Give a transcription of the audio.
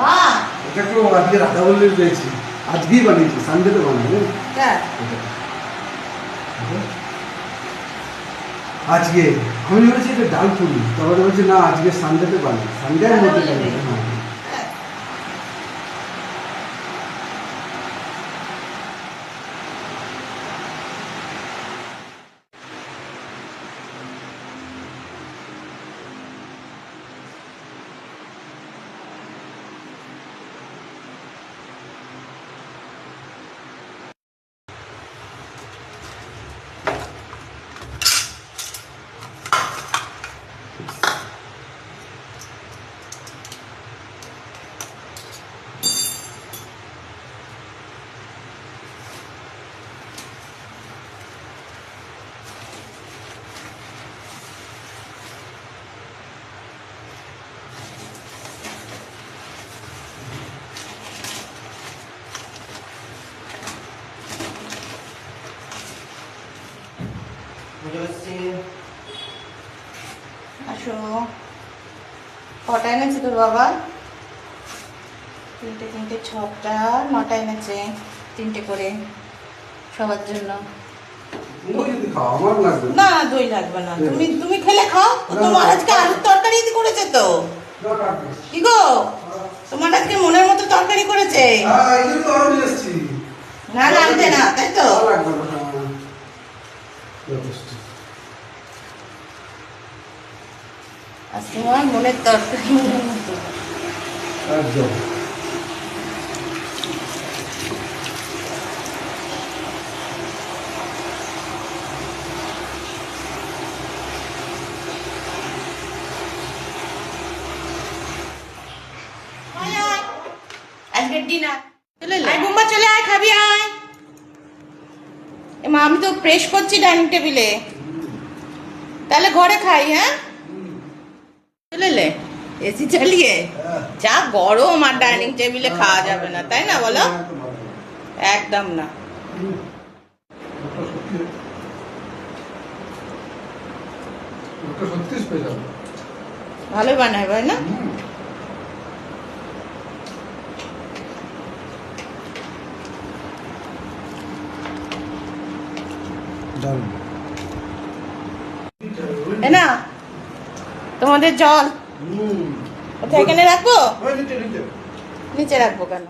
হ্যাঁ এটা তো আজকে রাধা বললে পেয়েছি, আজকেই বানিয়েছি, সানডেতে বানাবো। হ্যাঁ আজকে আমি ভেবেছি এটা ডাল পুরি, তারপরে বলছি না আজকে সানডেতে বানাই, সানডে এর মধ্যে বানাই। হ্যাঁ আসো। কটা এনেছে তোর বাবা? তিনটে তিনটে, ছটা, নটা এনেছে, তিনটে করে সবার জন্য। দই যদি খাও, আমার লাগবে না না দই লাগবে না, তুমি তুমি খেলে খাও। তোমার আজকে আলুর তরকারি করেছে তো। কি গো, তোমার আজকে মনের মতো তরকারি করেছে। না লাগবে না, তাই তো? আজ তোমার মনের তরকারি মনের মতো। একদম আজকের ডিনার আয় বুম্বা, চলে আয়, খাবি আয়। মা আমি তো প্রেস করছি ডাইনিং টেবিলে, তাহলে ঘরে খাই। হ্যাঁ চলে এসি চালিয়ে, যা গরম, আর ডাইনিং টেবিলে খাওয়া যাবে না, তাই না বলো? একদম না। ভালোই বানায় ভাই না? না তোমাদের জল কোথায়, এখানে রাখবো? নিচে রাখবো কেন?